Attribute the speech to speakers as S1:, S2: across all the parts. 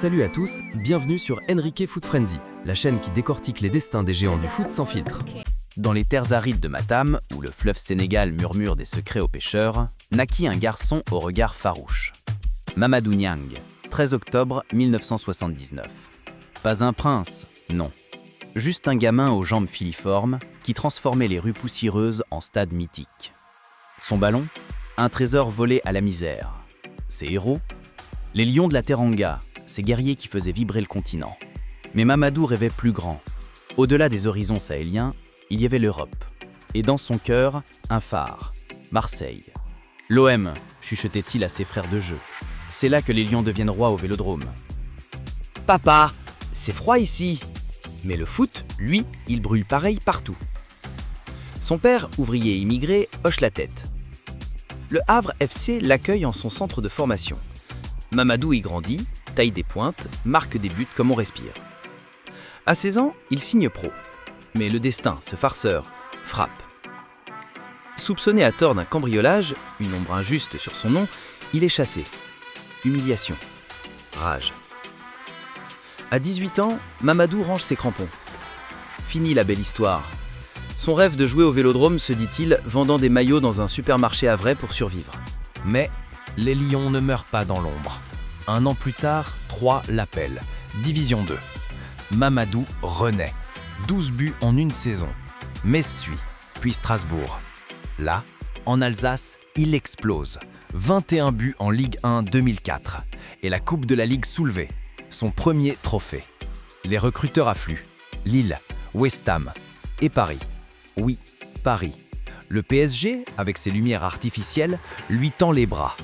S1: Salut à tous, bienvenue sur Enrique Foot Frenzy, la chaîne qui décortique les destins des géants du foot sans filtre.
S2: Dans les terres arides de Matam, où le fleuve Sénégal murmure des secrets aux pêcheurs, naquit un garçon au regard farouche. Mamadou Niang, 13 octobre 1979. Pas un prince, non. Juste un gamin aux jambes filiformes qui transformait les rues poussiéreuses en stades mythiques. Son ballon, un trésor volé à la misère. Ses héros, les lions de la Teranga, ces guerriers qui faisaient vibrer le continent. Mais Mamadou rêvait plus grand. Au-delà des horizons sahéliens, il y avait l'Europe. Et dans son cœur, un phare, Marseille. L'OM, chuchotait-il à ses frères de jeu. C'est là que les lions deviennent rois au Vélodrome.
S3: Papa, c'est froid ici. Mais le foot, lui, il brûle pareil partout. Son père, ouvrier immigré, hoche la tête. Le Havre FC l'accueille en son centre de formation. Mamadou y grandit, taille des pointes, marque des buts comme on respire. À 16 ans, il signe pro. Mais le destin, ce farceur, frappe. Soupçonné à tort d'un cambriolage, une ombre injuste sur son nom, il est chassé. Humiliation. Rage. À 18 ans, Mamadou range ses crampons. Fini la belle histoire. Son rêve de jouer au Vélodrome, se dit-il, vendant des maillots dans un supermarché havrais pour survivre.
S1: Mais les lions ne meurent pas dans l'ombre. Un an plus tard, 3 l'appellent. Division 2. Mamadou renaît. 12 buts en une saison. Metz suit, puis Strasbourg. Là, en Alsace, il explose. 21 buts en Ligue 1 2004. Et la Coupe de la Ligue soulevée. Son premier trophée. Les recruteurs affluent. Lille, West Ham et Paris. Oui, Paris. Le PSG, avec ses lumières artificielles, lui tend les bras.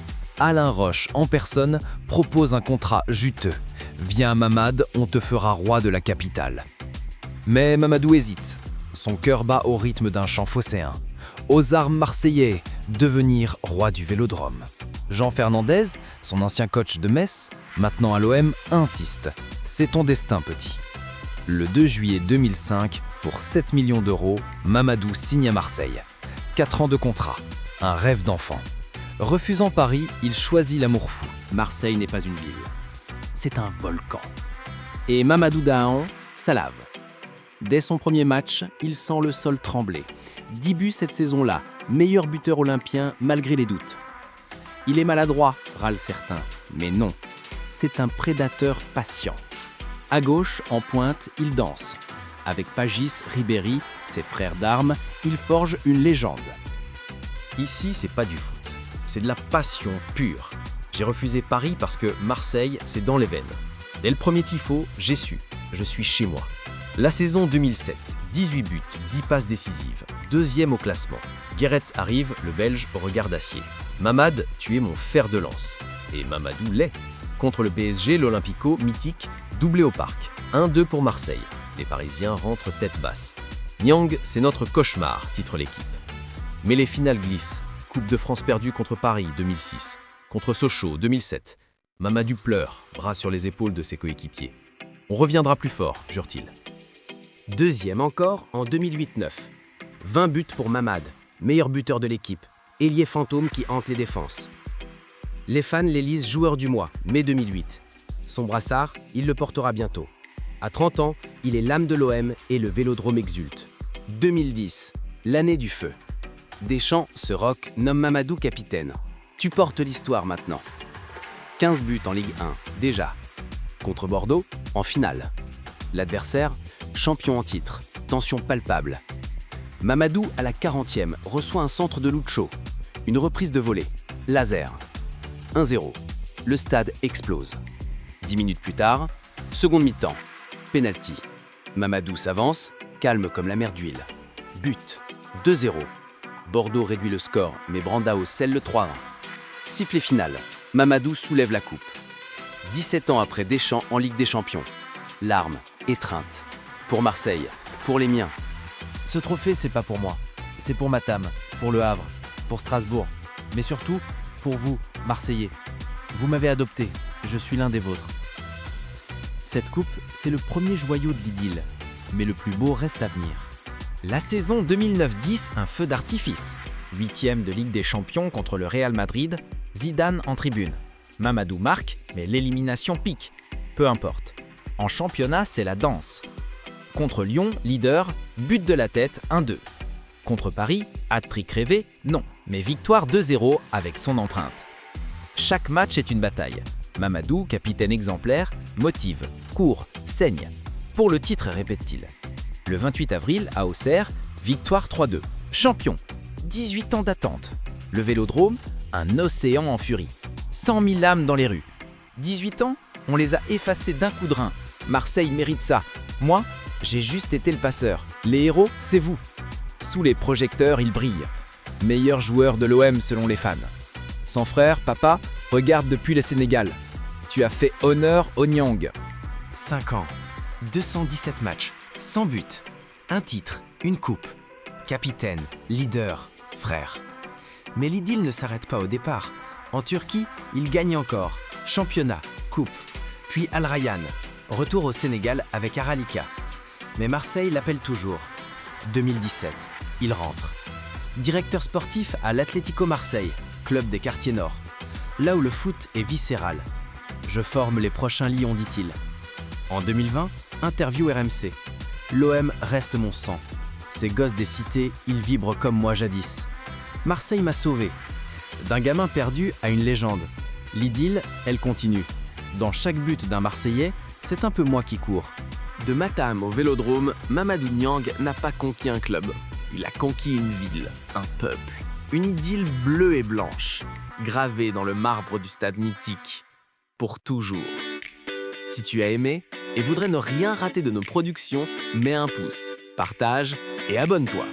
S1: Alain Roche, en personne, propose un contrat juteux. Viens Mamad, on te fera roi de la capitale. Mais Mamadou hésite. Son cœur bat au rythme d'un chant phocéen. Aux armes marseillais, devenir roi du Vélodrome. Jean Fernandez, son ancien coach de Metz, maintenant à l'OM, insiste. C'est ton destin, petit. Le 2 juillet 2005, pour 7 millions d'euros, Mamadou signe à Marseille. 4 ans de contrat, un rêve d'enfant. Refusant Paris, il choisit l'amour fou.
S3: Marseille n'est pas une ville. C'est un volcan. Et Mamadou Dahan, ça lave. Dès son premier match, il sent le sol trembler. 10 buts cette saison-là, meilleur buteur olympien malgré les doutes. Il est maladroit, râlent certains, mais non. C'est un prédateur patient. À gauche, en pointe, il danse. Avec Pagis, Ribéry, ses frères d'armes, il forge une légende. Ici, c'est pas du foot. C'est de la passion pure. J'ai refusé Paris parce que Marseille, c'est dans les veines. Dès le premier tifo, j'ai su. Je suis chez moi. La saison 2007, 18 buts, 10 passes décisives. Deuxième au classement. Guéretz arrive, le Belge au regard d'acier. Mamad, tu es mon fer de lance. Et Mamadou l'est. Contre le PSG, l'Olympico, mythique, doublé au parc. 1-2 pour Marseille. Les Parisiens rentrent tête basse. Niang, c'est notre cauchemar, titre l'équipe. Mais les finales glissent. Coupe de France perdue contre Paris, 2006. Contre Sochaux, 2007. Mamadou pleure, bras sur les épaules de ses coéquipiers. On reviendra plus fort, jure-t-il. Deuxième encore en 2008-9. 20 buts pour Mamad, meilleur buteur de l'équipe, ailier fantôme qui hante les défenses. Les fans l'élisent joueur du mois, mai 2008. Son brassard, il le portera bientôt. À 30 ans, il est l'âme de l'OM et le Vélodrome exulte. 2010, l'année du feu. Deschamps, ce rock, nomme Mamadou capitaine. Tu portes l'histoire maintenant. 15 buts en Ligue 1, déjà. Contre Bordeaux, en finale. L'adversaire, champion en titre, tension palpable. Mamadou, à la 40e, reçoit un centre de Lucho. Une reprise de volée. Laser. 1-0. Le stade explose. 10 minutes plus tard, seconde mi-temps. Penalty. Mamadou s'avance, calme comme la mer d'huile. But. 2-0. Bordeaux réduit le score, mais Brandao scelle le 3-1. Sifflet final. Mamadou soulève la coupe. 17 ans après Deschamps en Ligue des Champions. Larmes, étreinte. Pour Marseille, pour les miens.
S1: Ce trophée, c'est pas pour moi. C'est pour Matam, pour le Havre, pour Strasbourg. Mais surtout, pour vous, Marseillais. Vous m'avez adopté, je suis l'un des vôtres. Cette coupe, c'est le premier joyau de l'idylle. Mais le plus beau reste à venir. La saison 2009-10, un feu d'artifice. 8e de Ligue des Champions contre le Real Madrid, Zidane en tribune. Mamadou marque, mais l'élimination pique.
S3: peu importe. En championnat, c'est la danse. Contre Lyon, leader, but de la tête 1-2. Contre Paris, hat-trick rêvé, non, mais victoire 2-0 avec son empreinte. Chaque match est une bataille. Mamadou, capitaine exemplaire, motive, court, saigne. Pour le titre, répète-t-il. Le 28 avril, à Auxerre, victoire 3-2. Champion, 18 ans d'attente. Le Vélodrome, un océan en furie. 100 000 âmes dans les rues. 18 ans, on les a effacés d'un coup de rein. Marseille mérite ça. Moi, j'ai juste été le passeur. Les héros, c'est vous. Sous les projecteurs, il brille. Meilleur joueur de l'OM selon les fans. Son frère, papa, regarde depuis le Sénégal. Tu as fait honneur au Nyang.
S1: 5 ans, 217 matchs, 100 buts, un titre, une coupe. Capitaine, leader, frère. Mais l'idylle ne s'arrête pas au départ. En Turquie, il gagne encore. Championnat, coupe. Puis Al Rayyan. Retour au Sénégal avec Aralika. Mais Marseille l'appelle toujours. 2017, il rentre. Directeur sportif à l'Atlético Marseille, club des quartiers nord. Là où le foot est viscéral. Je forme les prochains lions, dit-il. En 2020, interview RMC. L'OM reste mon sang. Ces gosses des cités, ils vibrent comme moi jadis. Marseille m'a sauvé. D'un gamin perdu à une légende. L'idylle, elle continue. Dans chaque but d'un Marseillais, c'est un peu moi qui cours.
S4: De Matam au Vélodrome, Mamadou Niang n'a pas conquis un club. Il a conquis une ville, un peuple. Une idylle bleue et blanche, gravée dans le marbre du stade mythique. Pour toujours. Si tu as aimé et voudrais ne rien rater de nos productions, mets un pouce, partage et abonne-toi.